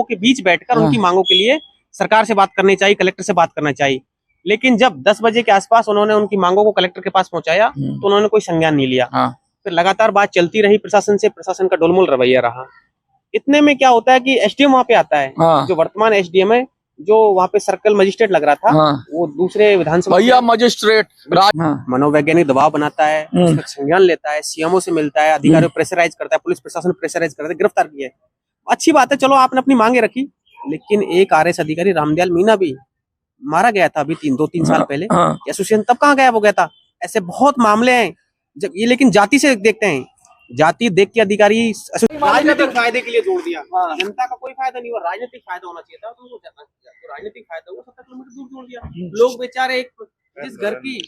के बीच बैठकर उनकी मांगों के लिए सरकार से बात करनी चाहिए, कलेक्टर से बात करना चाहिए। लेकिन जब 10 बजे के आसपास उन्होंने उनकी मांगों को कलेक्टर के पास पहुंचाया तो उन्होंने कोई संज्ञान नहीं लिया। फिर लगातार बात चलती रही, प्रशासन से प्रशासन का डोलमोल रवैया रहा। इतने में क्या होता है कि एसडीएम वहां पे आता है, जो वर्तमान एसडीएम है, जो वहाँ पे सर्कल मजिस्ट्रेट लग रहा था, वो दूसरे विधानसभा भैया मजिस्ट्रेट मनोवैज्ञानिक दबाव बनाता है, उसका संज्ञान लेता है, सीएमओ से मिलता है, अधिकारियों प्रेशराइज करता है, पुलिस प्रशासन प्रेशराइज करता है, गिरफ्तार किया है। अच्छी बात है, चलो आपने अपनी मांगे रखी, लेकिन एक आरएस अधिकारी रामदयाल मीना भी मारा गया था अभी 2-3 साल पहले। एसोसिएशन तब कहाँ गायब हो गया था? ऐसे बहुत मामले हैं जब ये, लेकिन जाति से देखते हैं, जाति देख के अधिकारी राजनीतिक फायदे के लिए जोड़ दिया। जनता का कोई फायदा नहीं हुआ, राजनीतिक फायदा होना चाहिए था, तो राजनीतिक फायदा हुआ, 70 किलोमीटर दूर जोड़ दिया। लोग बेचारे, जिस घर की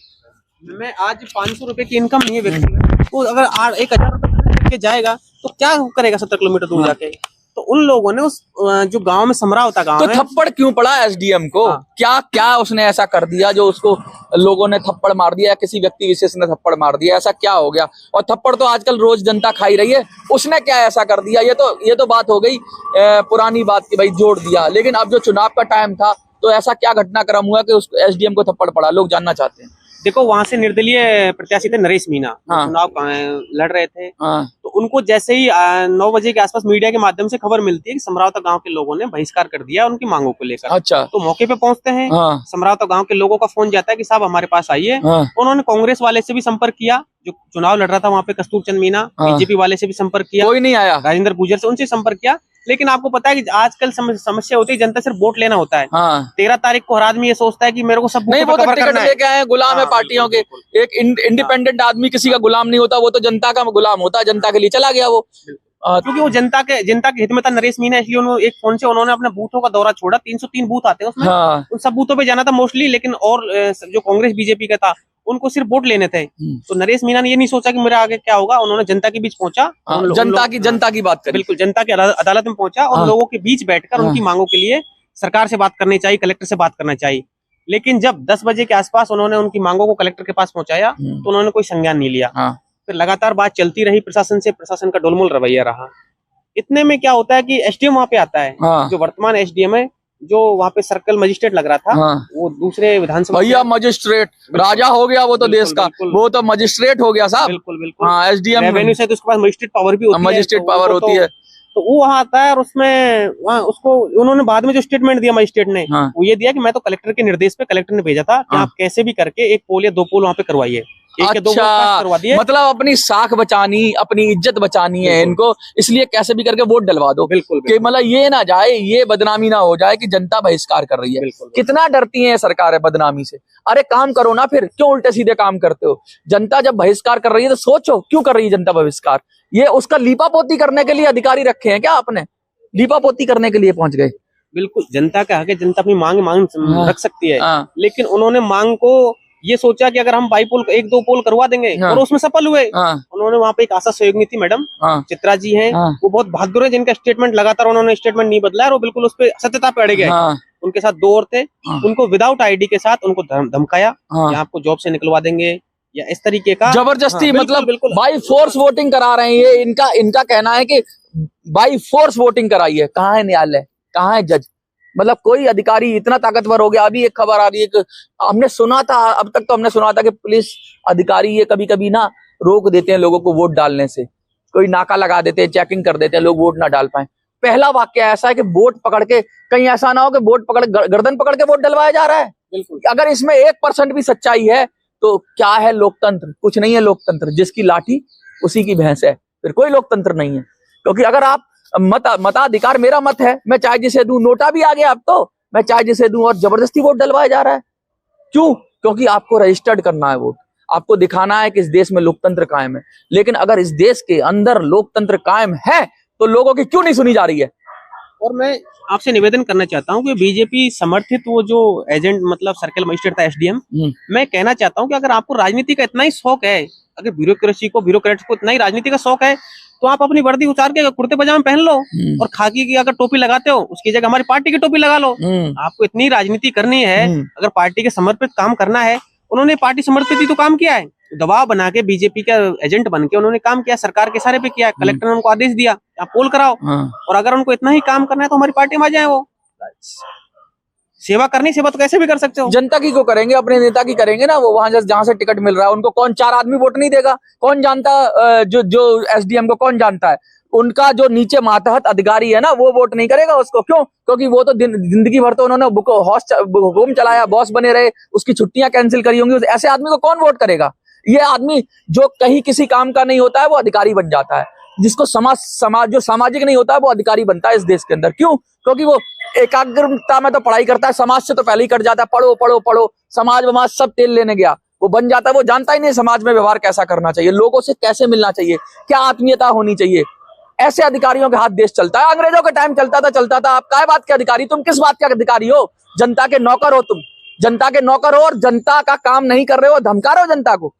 में आज 500 रुपए की इनकम नहीं है व्यक्ति, वो अगर 1000 रुपए लेके जाएगा तो क्या करेगा 70 किलोमीटर दूर जाके? तो उन लोगों ने उस जो गांव में समराव था, गांव तो में थप्पड़ क्यों पड़ा एसडीएम को? क्या क्या उसने ऐसा कर दिया जो उसको लोगों ने थप्पड़ मार दिया, या किसी व्यक्ति विशेष ने थप्पड़ मार दिया? ऐसा क्या हो गया? और थप्पड़ तो आजकल रोज जनता खाई रही है, उसने क्या ऐसा कर दिया? ये तो बात हो गई पुरानी बात की, भाई जोड़ दिया। लेकिन अब जो चुनाव का टाइम था, तो ऐसा क्या घटनाक्रम हुआ कि उस एसडीएम को थप्पड़ पड़ा? लोग जानना चाहते हैं। देखो, वहां से निर्दलीय प्रत्याशी थे नरेश मीना, चुनाव लड़ रहे थे, तो उनको जैसे ही 9 बजे के आसपास मीडिया के माध्यम से खबर मिलती है कि समरावता गांव के लोगों ने बहिष्कार कर दिया उनकी मांगों को लेकर। अच्छा। तो मौके पे पहुंचते हैं, समरावता गांव के लोगों का फोन जाता है कि साहब हमारे पास आइए। उन्होंने कांग्रेस वाले से भी संपर्क किया, जो चुनाव लड़ रहा था वहाँ पे कस्तूर चंद मीना, बीजेपी वाले से भी संपर्क किया, कोई नहीं आया। राजेंद्र गुर्जर से, उनसे संपर्क किया। लेकिन आपको पता है कि आजकल समस्या होती है, जनता सिर्फ वोट लेना होता है। 13 तारीख को हर आदमी ये सोचता है कि मेरे को सब नहीं, वो तो टिकट लेके आए, गुलाम है पार्टियों के। एक इंडिपेंडेंट आदमी किसी का गुलाम नहीं होता, वो तो जनता का गुलाम होता है, जनता के लिए चला गया वो, क्योंकि वो जनता के हित में था नरेश मीना। इसलिए उन्होंने एक फोन से उन्होंने अपने बूथों का दौरा छोड़ा, 303 बूथ आते हैं उसमें, उन सब बूथों पे जाना था मोस्टली। लेकिन और जो कांग्रेस बीजेपी का था, उनको सिर्फ वोट लेने थे। तो नरेश मीना ने ये नहीं सोचा कि मेरा आगे क्या होगा, उन्होंने जनता के बीच पहुंचा, जनता की बात करी, बिल्कुल जनता की अदालत में पहुंचा और लोगों के बीच बैठकर उनकी मांगों के लिए सरकार से बात करनी चाहिए, कलेक्टर से बात करना चाहिए। लेकिन जब 10 बजे के आसपास उन्होंने उनकी मांगों को कलेक्टर के पास पहुंचाया तो उन्होंने कोई संज्ञान नहीं लिया। फिर लगातार बात चलती रही, प्रशासन से प्रशासन का डोलमोल रवैया रहा। इतने में क्या होता है कि एसडीएम वहाँ पे आता है, जो वर्तमान एसडीएम है, जो वहाँ पे सर्कल मजिस्ट्रेट लग रहा था, वो दूसरे विधानसभा। भैया मजिस्ट्रेट राजा हो गया वो तो देश का, वो तो मजिस्ट्रेट हो गया साहब। बिल्कुल बिल्कुल। एसडीएम रेवेन्यू से तो उसके पास मजिस्ट्रेट पावर भी होती है, मजिस्ट्रेट पावर होती है। तो वो वहाँ आता है और उसमें वहाँ उसको उन्होंने बाद में जो स्टेटमेंट दिया मजिस्ट्रेट ने, वो ये दिया कि मैं तो कलेक्टर के निर्देश पे कलेक्टर ने भेजा था कि आप कैसे भी करके 1 पोल या 2 पोल वहाँ पे करवाइए। अच्छा, मतलब अपनी साख बचानी, अपनी इज्जत बचानी है इनको, इसलिए कैसे भी करके वोट डलवा दो। बिल्कुल, कि मतलब ये ना जाए, ये बदनामी ना हो जाए कि जनता बहिष्कार कर रही है। कितना डरती है सरकार बदनामी से? अरे काम करो ना, फिर क्यों उल्टे सीधे काम करते हो? जनता जब बहिष्कार कर रही है तो सोचो क्यों कर रही है जनता बहिष्कार। ये उसका लीपापोती करने के लिए अधिकारी रखे हैं क्या आपने? लीपापोती करने के लिए पहुंच गए। बिल्कुल, जनता का हक है, जनता अपनी मांग रख सकती है। लेकिन उन्होंने मांग को ये सोचा कि अगर हम बाईपोल 1-2 पोल करवा देंगे, और उसमें सफल हुए। उन्होंने वहाँ पे एक आशा सहयोगिनी थी मैडम चित्रा जी हैं, वो बहुत बहादुर है, जिनका स्टेटमेंट लगातार उन्होंने स्टेटमेंट नहीं बदला और वो बिल्कुल उस पर सत्यता पे अड़े गए। उनके साथ 2 और थे, उनको विदाउट आईडी के साथ उनको धमकाया कि आपको जॉब से निकलवा देंगे या इस तरीके का जबरदस्ती, मतलब बाई फोर्स वोटिंग करा रहे हैं। ये इनका कहना है कि बाई फोर्स वोटिंग कराई है। कहाँ है न्यायालय, कहाँ है जज? मतलब कोई अधिकारी इतना ताकतवर हो गया। अभी एक खबर आ रही है, हमने सुना था, अब तक तो हमने सुना था कि पुलिस अधिकारी ये कभी कभी ना रोक देते हैं लोगों को वोट डालने से, कोई नाका लगा देते हैं, चेकिंग कर देते हैं, लोग वोट ना डाल पाए। पहला वाक्य ऐसा है कि वोट पकड़ के, कहीं ऐसा ना हो कि वोट पकड़ गर्दन पकड़ के वोट डलवाया जा रहा है। बिल्कुल, अगर इसमें 1% भी सच्चाई है तो क्या है लोकतंत्र? कुछ नहीं है लोकतंत्र। जिसकी लाठी उसी की भैंस है, फिर कोई लोकतंत्र नहीं है। क्योंकि अगर आप मताधिकार, मेरा मत है, मैं चाहे जिसे दूं, नोटा भी आ गया अब तो, मैं चाहे जिसे दूं, और जबरदस्ती वोट डलवाया जा रहा है। क्यों? क्योंकि आपको रजिस्टर्ड करना है वोट, आपको दिखाना है कि इस देश में लोकतंत्र कायम है। लेकिन अगर इस देश के अंदर लोकतंत्र कायम है तो लोगों की क्यों नहीं सुनी जा रही है? और मैं आपसे निवेदन करना चाहता हूं कि बीजेपी समर्थित वो जो एजेंट, मतलब सर्कल मजिस्ट्रेट था एसडीएम, मैं कहना चाहता हूं कि अगर आपको राजनीति का इतना ही शौक है, अगर ब्यूरोक्रेट्स को इतना ही राजनीति का शौक है, तो आप अपनी वर्दी उतार के कुर्ते पजामे पहन लो और खाकी की अगर टोपी लगाते हो, उसकी जगह हमारी पार्टी की टोपी लगा लो। आपको इतनी राजनीति करनी है, अगर पार्टी के समर्पित काम करना है, उन्होंने पार्टी समर्थित ही तो काम किया है, दबाव बना के बीजेपी का एजेंट बन के उन्होंने काम किया, सरकार के इशारे पे किया। कलेक्टर ने उनको आदेश दिया आप पोल कराओ, और अगर उनको इतना ही काम करना है तो हमारी पार्टी में आ जाए। वो सेवा करनी, सेवा तो कैसे भी कर सकते हो। जनता की को करेंगे, अपने नेता की करेंगे ना। वो वहां जहां से टिकट मिल रहा है उनको कौन 4 आदमी वोट नहीं देगा? कौन जानता, जो एसडीएम को कौन जानता है? उनका जो नीचे मातहत अधिकारी है ना, वो वोट नहीं करेगा उसको। क्यों? क्योंकि वो तो जिंदगी भर तो उन्होंने हुकुम चलाया, बॉस बने रहे, उसकी छुट्टियां कैंसिल करी होंगी। ऐसे आदमी को कौन वोट करेगा? ये आदमी जो कहीं किसी काम का नहीं होता है वो अधिकारी बन जाता है। जिसको जो सामाजिक नहीं होता है वो अधिकारी बनता है इस देश के अंदर। क्यों? क्योंकि वो एकाग्रता में तो पढ़ाई करता है, समाज से तो पहले ही कट जाता है। पढ़ो पढ़ो पढ़ो, समाज वमाज सब तेल लेने गया, वो बन जाता है। वो जानता ही नहीं समाज में व्यवहार कैसा करना चाहिए, लोगों से कैसे मिलना चाहिए, क्या आत्मीयता होनी चाहिए। ऐसे अधिकारियों के हाथ देश चलता है। अंग्रेजों के टाइम चलता था। आप काय बात के अधिकारी? तुम किस बात के अधिकारी हो? जनता के नौकर हो तुम, जनता के नौकर हो, और जनता का काम नहीं कर रहे हो, धमका रहे हो जनता को।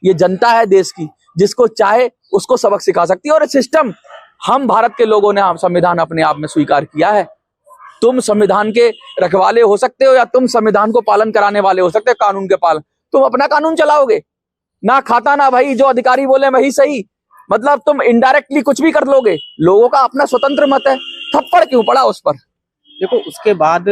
ये जनता है देश की, जिसको चाहे उसको सबक सिखा सकती है। और सिस्टम हम भारत के लोगों ने संविधान अपने आप में स्वीकार किया है। तुम संविधान के रखवाले हो सकते हो या तुम संविधान को पालन कराने वाले हो सकते हो, कानून के पालन। तुम अपना कानून चलाओगे ना, खाता ना भाई, जो अधिकारी बोले वही सही। मतलब तुम इनडायरेक्टली कुछ भी कर लोगे। लोगों का अपना स्वतंत्र मत है, थप्पड़ क्यों पड़ा उस पर? देखो, उसके बाद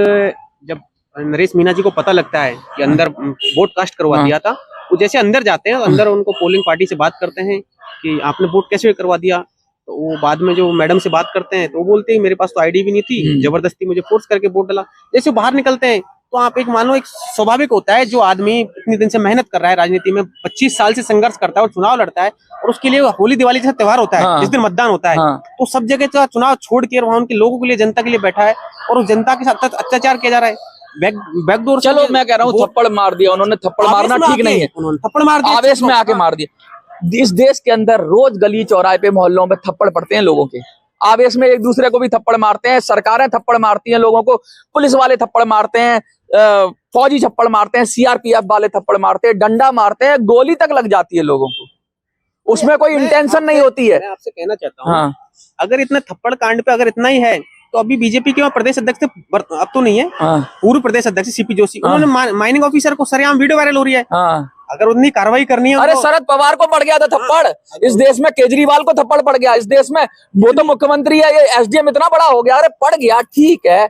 जब नरेश मीणा जी को पता लगता है कि अंदर वोट कास्ट करवा दिया था, वो जैसे अंदर जाते हैं, अंदर उनको पोलिंग पार्टी से बात करते हैं कि आपने वोट कैसे करवा दिया। तो वो बाद में जो मैडम से बात करते हैं तो वो बोलते हैं मेरे पास तो आईडी भी नहीं थी, जबरदस्ती मुझे फोर्स करके वोट डाला। जैसे बाहर निकलते हैं तो आप एक मानो, एक स्वाभाविक होता है, जो आदमी इतनी दिन से मेहनत कर रहा है राजनीति में, 25 साल से संघर्ष करता है और चुनाव लड़ता है, और उसके लिए होली दिवाली जैसा त्योहार होता है, जिस दिन मतदान होता है, तो सब जगह चुनाव छोड़ के वहां उनके लोगों के लिए, जनता के लिए बैठा है, और उस जनता के साथ अत्याचार किया जा रहा है बैकडोर। चलो मैं कह रहा हूँ थप्पड़ मार दिया उन्होंने, थप्पड़ मारना ठीक नहीं है, उन्होंने थप्पड़ मार दिया, आवेश में आके मार दिया। इस देश के अंदर रोज गली चौराहे पे मोहल्लों में थप्पड़ पड़ते हैं लोगों के, आवेश में एक दूसरे को भी थप्पड़ मारते हैं, सरकारें थप्पड़ मारती हैं लोगों को, पुलिस वाले थप्पड़ मारते हैं, फौजी थप्पड़ मारते हैं, सीआरपीएफ वाले थप्पड़ मारते हैं, डंडा मारते हैं, गोली तक लग जाती है लोगों को, उसमें कोई इंटेंशन नहीं होती है। मैं आपसे कहना चाहता हूँ, अगर इतने थप्पड़ कांड पे अगर इतना ही है तो अभी बीजेपी के प्रदेश अध्यक्ष अब तो नहीं है, पूर्व प्रदेश अध्यक्ष सीपी जोशी, उन्होंने माइनिंग ऑफिसर को सरेआम वीडियो वायरल हो रही है, अगर उतनी कार्रवाई करनी है। अरे शरद पवार को पड़ गया था थप्पड़, इस देश में केजरीवाल को थप्पड़ पड़ गया, इस देश में वो तो मुख्यमंत्री है, ये एसडीएम इतना बड़ा हो गया। अरे पड़ गया, ठीक है,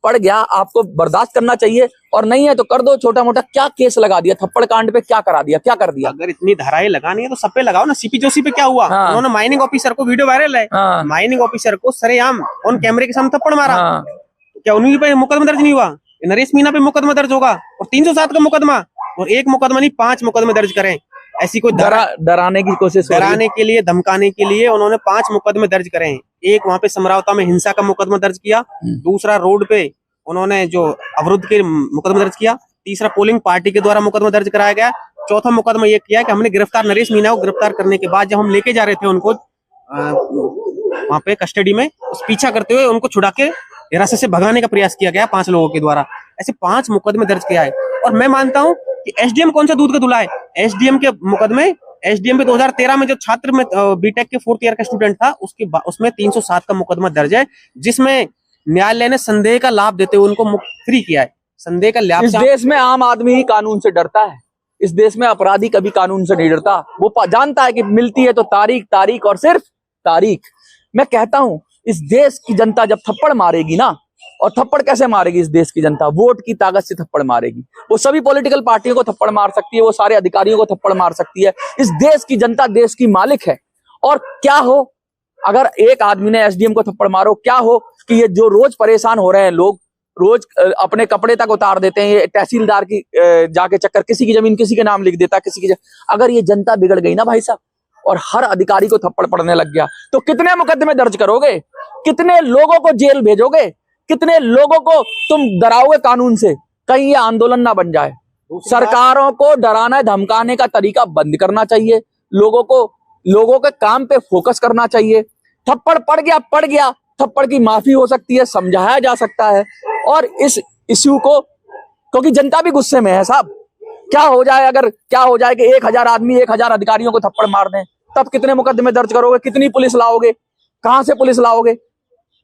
पड़ गया, आपको बर्दाश्त करना चाहिए, और नहीं है तो कर दो छोटा मोटा। क्या केस लगा दिया थप्पड़ कांड पे, क्या करा दिया, क्या कर दिया? अगर इतनी धाराएं लगानी है तो सब पे लगाओ ना। सीपी जोशी पे क्या हुआ? उन्होंने माइनिंग ऑफिसर को, वीडियो वायरल है, माइनिंग ऑफिसर को सरेआम ऑन कैमरे के सामने थप्पड़ मारा, क्या उन्हीं पे मुकदमा दर्ज नहीं हुआ? नरेश मीणा पे मुकदमा दर्ज होगा, और 307 का मुकदमा, और एक मुकदमा नहीं 5 मुकदमे दर्ज करें। ऐसी कोई डराने की कोशिश, डराने के लिए, धमकाने के लिए उन्होंने 5 मुकदमे दर्ज करे हैं। एक वहां पे समरावता में हिंसा का मुकदमा दर्ज किया, दूसरा रोड पे उन्होंने जो अवरुद्ध के मुकदमा दर्ज किया, तीसरा पोलिंग पार्टी के द्वारा मुकदमा दर्ज कराया गया, चौथा मुकदमा ये किया कि हमने गिरफ्तार नरेश मीणा को गिरफ्तार करने के बाद जब हम लेके जा रहे थे उनको वहां पे कस्टडी में, उस पीछा करते हुए उनको छुड़ा के हिरासत से भगाने का प्रयास किया गया 5 लोगों के द्वारा। ऐसे 5 मुकदमे दर्ज किया है। और मैं मानता हूं कि एसडीएम कौन सा दूध का धुला है। एसडीएम के मुकदमे, एसडीएम पे 2013 में जो छात्र में बीटेक के 4th ईयर का स्टूडेंट था, उसमें 307 का मुकदमा दर्ज है, जिसमें न्यायालय ने संदेह का लाभ देते हुए उनको फ्री किया है। संदेह का लाभ, इस देश में आम आदमी ही कानून से डरता है, इस देश में अपराधी कभी कानून से नहीं डरता। वो जानता है कि मिलती है तो तारीख, तारीख और सिर्फ तारीख। मैं कहता हूं, इस देश की जनता जब थप्पड़ मारेगी ना, और थप्पड़ कैसे मारेगी इस देश की जनता? वोट की ताकत से थप्पड़ मारेगी। वो सभी पॉलिटिकल पार्टियों को थप्पड़ मार सकती है, वो सारे अधिकारियों को थप्पड़ मार सकती है। इस देश की जनता देश की मालिक है। और क्या हो अगर एक आदमी ने एसडीएम को थप्पड़ मारो, क्या हो कि ये जो रोज परेशान हो रहे हैं लोग, रोज अपने कपड़े तक उतार देते हैं, ये तहसीलदार की जाके चक्कर, किसी की जमीन किसी के नाम लिख देता, किसी की अगर ये जनता बिगड़ गई ना भाई साहब, और हर अधिकारी को थप्पड़ पड़ने लग गया, तो कितने मुकदमे दर्ज करोगे, कितने लोगों को जेल भेजोगे, कितने लोगों को तुम डराओगे कानून से? कहीं ये आंदोलन ना बन जाए। सरकारों को डराना धमकाने का तरीका बंद करना चाहिए, लोगों के काम पे फोकस करना चाहिए। थप्पड़ पड़ गया, थप्पड़ की माफी हो सकती है, समझाया जा सकता है। और इस इश्यू को, क्योंकि जनता भी गुस्से में है साहब, क्या हो जाए कि 1000 आदमी 1000 अधिकारियों को थप्पड़ मार दें, तब कितने मुकदमे दर्ज करोगे, कितनी पुलिस लाओगे, कहां से पुलिस लाओगे,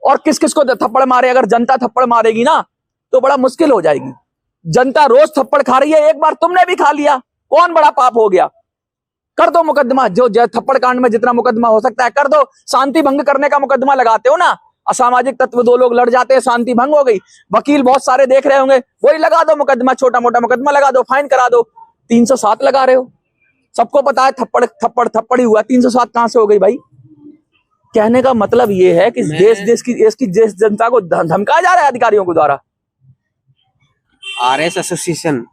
और किस किस को थप्पड़ मारे? अगर जनता थप्पड़ मारेगी ना तो बड़ा मुश्किल हो जाएगी। जनता रोज थप्पड़ खा रही है, एक बार तुमने भी खा लिया, कौन बड़ा पाप हो गया? कर दो मुकदमा, जो थप्पड़ कांड में जितना मुकदमा हो सकता है कर दो। शांति भंग करने का मुकदमा लगाते हो ना, असामाजिक तत्व दो लोग लड़ जाते हैं, शांति भंग हो गई, वकील बहुत सारे देख रहे होंगे, वही लगा दो मुकदमा, छोटा मोटा मुकदमा लगा दो, फाइन करा दो। 307 लगा रहे हो, सबको पता है थप्पड़ थप्पड़ थप्पड़ ही हुआ, 307 कहां से हो गई भाई? कहने का मतलब ये है कि देश की जनता को धमकाया जा रहा है अधिकारियों के द्वारा। आरएस एसोसिएशन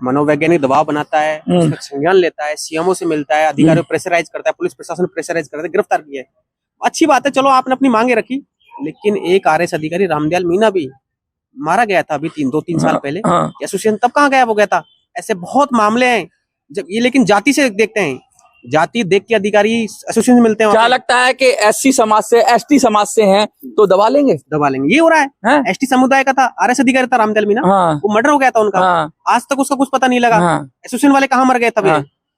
मनोवैज्ञानिक दबाव बनाता है, उसका संज्ञान लेता है, सीएमओ से मिलता है, अधिकारियों प्रेशराइज करता है, पुलिस प्रशासन प्रेशराइज करता है, गिरफ्तार किया है। अच्छी बात है, चलो आपने अपनी मांगे रखी, लेकिन एक आरएस अधिकारी रामदयाल मीना भी मारा गया था अभी 2-3 साल पहले। एसोसिएशन तब कहाँ गायब हो गया था? ऐसे बहुत मामले हैं जब ये, लेकिन जाति से देखते हैं, जाति देख के अधिकारी एसोसिएशन से मिलते हैं। क्या लगता है कि एससी समाज से, एसटी समाज से हैं तो दबा लेंगे? ये हो रहा है। एसटी समुदाय का था, आरएस अधिकारी था रामदयाल मीना, वो मर्डर हो गया था उनका, आज तक उसका कुछ पता नहीं लगा। एसोसिएशन वाले कहाँ मर गए तभी,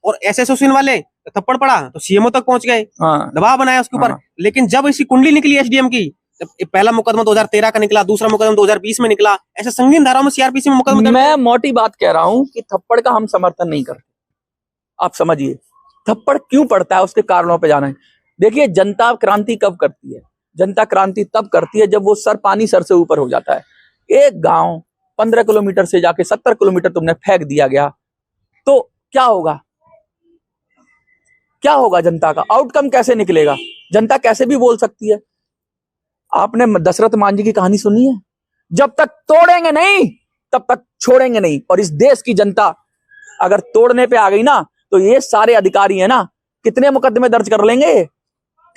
और ऐसे एसोसिएशन वाले थप्पड़ पड़ा तो सीएमओ तक पहुंच गए, दबाव बनाया उसके ऊपर। लेकिन जब इसी कुंडली निकली एसडीएम की, जब पहला मुकदमा 2013 का निकला, दूसरा मुकदमा 2020 में निकला, ऐसे संगीन धाराओं में सीआरपीसी में मुकदमा। मैं मोटी बात कह रहा हूं कि थप्पड़ का हम समर्थन नहीं करते, आप समझिए। थप्पड़ क्यों पड़ता है उसके कारणों पे जाना है। देखिए, जनता क्रांति कब करती है? जनता क्रांति तब करती है जब वो पानी सर से ऊपर हो जाता है। एक गांव 15 किलोमीटर से जाके 70 किलोमीटर तुमने फेंक दिया गया तो क्या होगा? क्या होगा जनता का आउटकम? कैसे निकलेगा? जनता कैसे भी बोल सकती है। आपने दशरथ मांझी की कहानी सुनी है? जब तक तोड़ेंगे नहीं तब तक छोड़ेंगे नहीं। और इस देश की जनता अगर तोड़ने पे आ गई ना, तो ये सारे अधिकारी है ना, कितने मुकदमे दर्ज कर लेंगे?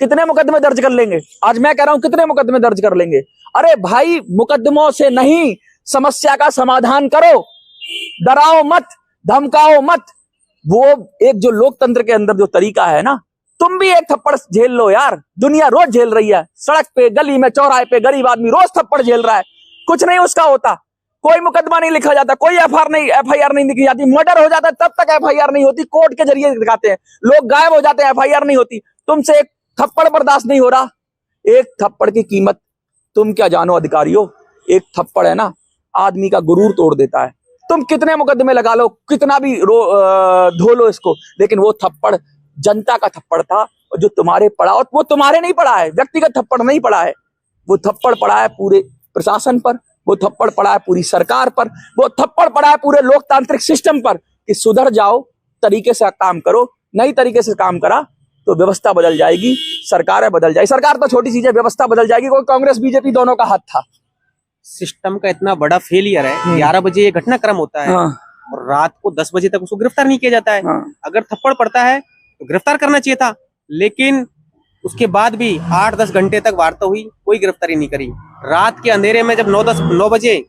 कितने मुकदमे दर्ज कर लेंगे? आज मैं कह रहा हूं, कितने मुकदमे दर्ज कर लेंगे? अरे भाई, मुकदमों से नहीं, समस्या का समाधान करो, डराओ मत, धमकाओ मत। वो एक जो लोकतंत्र के अंदर जो तरीका है ना, तुम भी एक थप्पड़ झेल लो यार, दुनिया रोज झेल रही है, सड़क पे, गली में, चौराहे पे गरीब आदमी रोज थप्पड़ झेल रहा है, कुछ नहीं उसका होता, कोई मुकदमा नहीं लिखा जाता, कोई एफआईआर नहीं लिखी जाती, मर्डर हो जाता है तब तक एफआईआर नहीं होती, कोर्ट के जरिए दिखाते हैं, लोग गायब हो जाते हैं, एफआईआर नहीं होती। तुमसे एक थप्पड़ बर्दाश्त नहीं हो रहा। एक थप्पड़ की कीमत तुम क्या जानो अधिकारियों? एक थप्पड़ है ना, आदमी का गुरूर तोड़ देता है। तुम कितने मुकदमे लगा लो, कितना भी धो लो इसको, लेकिन वो थप्पड़ जनता का थप्पड़ था, और जो तुम्हारे पड़ा, और वो तुम्हारे नहीं पड़ा है, व्यक्तिगत थप्पड़ नहीं पड़ा है, वो थप्पड़ पड़ा है पूरे प्रशासन पर, वो थप्पड़ पड़ा है पूरी सरकार पर, वो थप्पड़ पड़ा है पूरे लोकतांत्रिक सिस्टम पर कि सुधर जाओ, तरीके से काम करो। नई तरीके से काम करा तो व्यवस्था बदल जाएगी, सरकारें बदल जाएगी। सरकार तो छोटी चीज है, व्यवस्था बदल जाएगी। कोई कांग्रेस बीजेपी दोनों का हाथ था। सिस्टम का इतना बड़ा फेलियर है। 11 बजे ये घटनाक्रम होता है और रात को 10 बजे तक उसको गिरफ्तार नहीं किया जाता है। अगर थप्पड़ पड़ता है तो गिरफ्तार करना चाहिए था, लेकिन उसके बाद भी 8-10 घंटे तक वार्ता हुई, कोई गिरफ्तारी नहीं करी। रात के अंधेरे में जब 9 बजे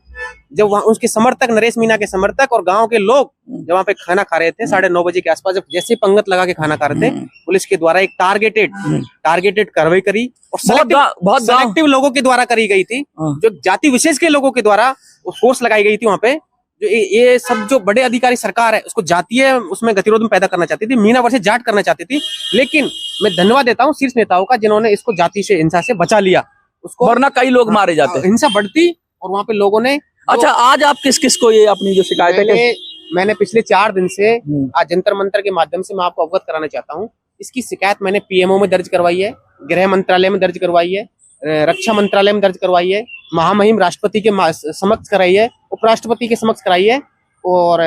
जब वहां उसके समर्थक, नरेश मीना के समर्थक और गांव के लोग जब वहां पे खाना खा रहे थे 9:30 बजे के आसपास, जब जैसे पंगत लगा के खाना खा रहे थे, पुलिस के द्वारा एक टारगेटेड कार्रवाई करी और सेलेक्टिव लोगों के द्वारा करी गई थी, जो जाति विशेष के लोगों के द्वारा फोर्स लगाई गई थी वहां पे। जो ये सब जो बड़े अधिकारी सरकार है उसको जातीय उसमें गतिरोध में पैदा करना चाहती थी, मीना वर्सेस जाट करना चाहती थी। लेकिन मैं धन्यवाद देता हूँ शीर्ष नेताओं का, जिन्होंने इसको जाति से, हिंसा से बचा लिया उसको, वरना कई लोग मारे जाते, हिंसा बढ़ती और वहां पे लोगों ने। अच्छा, आज आप किस किस को ये अपनी जो शिकायत है? मैंने पिछले 4 दिन से आज जंतर मंतर के माध्यम से मैं आपको अवगत कराना चाहता हूँ। इसकी शिकायत मैंने पीएमओ में दर्ज करवाई है, गृह मंत्रालय में दर्ज करवाई है, रक्षा मंत्रालय में दर्ज करवाई है, महामहिम राष्ट्रपति के समक्ष कराई है, उपराष्ट्रपति के समक्ष कराई है, और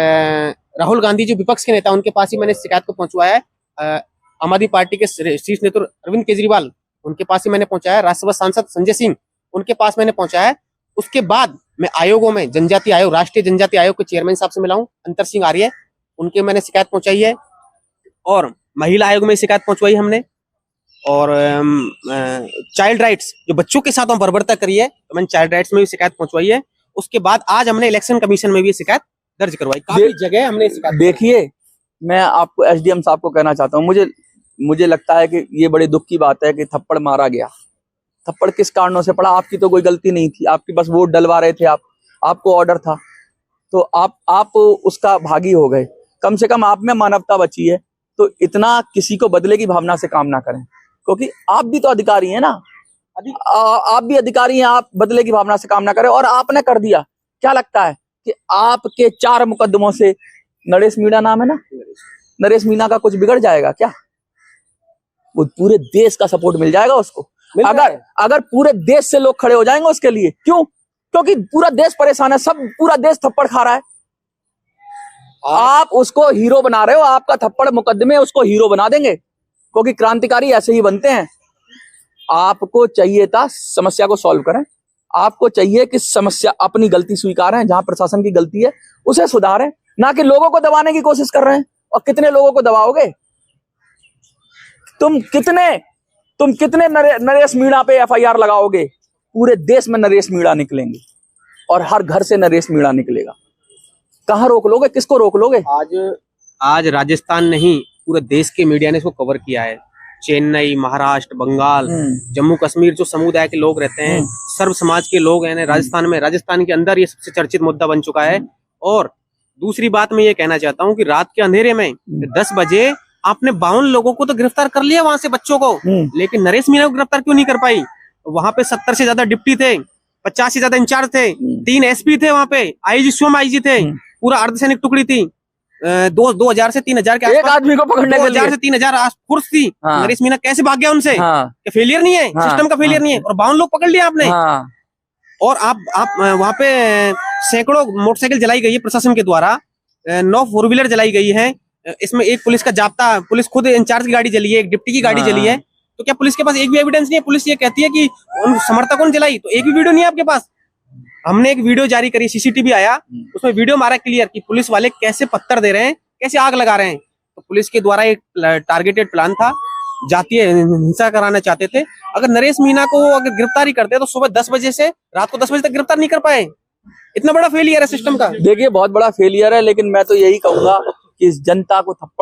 राहुल गांधी जो विपक्ष के नेता, उनके पास ही मैंने शिकायत को पहुंचवाया है। आम आदमी पार्टी के शीर्ष नेता अरविंद केजरीवाल, उनके पास ही मैंने पहुंचाया है। राज्यसभा सांसद संजय सिंह, उनके पास मैंने पहुंचाया है। उसके बाद मैं आयोगों में, जनजाति आयोग, राष्ट्रीय जनजाति आयोग के चेयरमैन साहब से मिला हूं, अंतर सिंह आर्य, उनके मैंने शिकायत पहुंचाई है, और महिला आयोग में शिकायत पहुंचवाई हमने, और चाइल्ड राइट्स जो बच्चों के साथ हम बर्बरता करी है, तो मैंने चाइल्ड राइट्स में भी शिकायत पहुंचवाई है। उसके बाद आज हमने इलेक्शन कमीशन में भी शिकायत दर्ज करवाई, काफी जगह हमने शिकायत। देखिए, मैं आपको एसडीएम साहब को कहना चाहता हूँ, मुझे लगता है कि ये बड़े दुख की बात है कि थप्पड़ मारा गया। थप्पड़ किस कारणों से पड़ा? आपकी तो कोई गलती नहीं थी, आपके पास वोट डलवा रहे थे, आपको ऑर्डर था, तो आप उसका भागी हो गए। कम से कम आप में मानवता बची है, तो इतना किसी को बदले की भावना से काम ना करें, क्योंकि आप भी तो अधिकारी हैं ना, आप भी अधिकारी हैं, आप बदले की भावना से काम ना करें। और आपने कर दिया, क्या लगता है कि आपके 4 मुकदमों से नरेश मीणा नाम है ना, नरेश मीणा का कुछ बिगड़ जाएगा क्या? वो पूरे देश का सपोर्ट मिल जाएगा उसको। अगर पूरे देश से लोग खड़े हो जाएंगे उसके लिए, क्यों? क्योंकि पूरा देश परेशान है, सब पूरा देश थप्पड़ खा रहा है। आप उसको हीरो बना रहे हो, आपका थप्पड़ मुकदमे उसको हीरो बना देंगे, क्योंकि क्रांतिकारी ऐसे ही बनते हैं। आपको चाहिए था समस्या को सॉल्व करें, आपको चाहिए कि समस्या अपनी गलती स्वीकारें, जहां प्रशासन की गलती है उसे सुधारें, ना कि लोगों को दबाने की कोशिश कर रहे हैं। और कितने लोगों को दबाओगे? तुम कितने नरेश मीणा पे FIR लगाओगे? पूरे देश में नरेश मीणा निकलेंगे और हर घर से नरेश मीणा निकलेगा। कहां रोक लोगे? किसको रोक लोगे? आज राजस्थान नहीं, पूरे देश के मीडिया ने इसको कवर किया है। चेन्नई, महाराष्ट्र, बंगाल, जम्मू कश्मीर जो समुदाय के लोग रहते हैं, सर्व समाज के लोग हैं राजस्थान के अंदर ये सबसे चर्चित मुद्दा बन चुका है। और दूसरी बात मैं ये कहना चाहता हूँ कि रात के अंधेरे में 10 बजे आपने 52 लोगों को तो गिरफ्तार कर लिया वहां से, बच्चों को, लेकिन नरेश मीणा को गिरफ्तार क्यों नहीं कर पाई? वहां पे 70 से ज्यादा डिप्टी थे, 50 से ज्यादा इंचार्ज थे, 3 SP थे वहां पे, IG स्वयं IG थे, पूरा अर्धसैनिक टुकड़ी थी, 2000 से 3000 के एक आदमी को पकड़ने के लिए 2000 से 3000 फोर्स थी। नरेश मीणा कैसे भाग गया उनसे? फेलियर नहीं है, सिस्टम का फेलियर नहीं है, और 52 लोग पकड़ लिया आपने। और आप वहां पे सैकड़ों मोटरसाइकिल जलाई गई है प्रशासन के द्वारा, 9 4 व्हीलर जलाई गई है। इसमें एक पुलिस का जाब्ता, पुलिस खुद इंचार्ज की गाड़ी जली है, एक डिप्टी की गाड़ी जली है। तो क्या पुलिस के पास एक भी एविडेंस नहीं है? पुलिस ये कहती है कि उन समर्थकों ने जलाई, तो एक भी वीडियो नहीं है आपके पास? हमने एक वीडियो जारी करी, CCTV आया, उसमें वीडियो मारा क्लियर कि पुलिस वाले कैसे पत्थर दे रहे हैं, कैसे आग लगा रहे हैं। तो पुलिस के द्वारा एक टारगेटेड प्लान था, जातीय हिंसा कराना चाहते थे। अगर नरेश मीणा को अगर गिरफ्तारी करते तो सुबह 10 बजे से रात को 10 बजे तक गिरफ्तार नहीं कर पाए। इतना बड़ा फेलियर है सिस्टम का। देखिए बहुत बड़ा फेलियर है, लेकिन मैं तो यही कहूंगा कि इस जनता को थप्पड़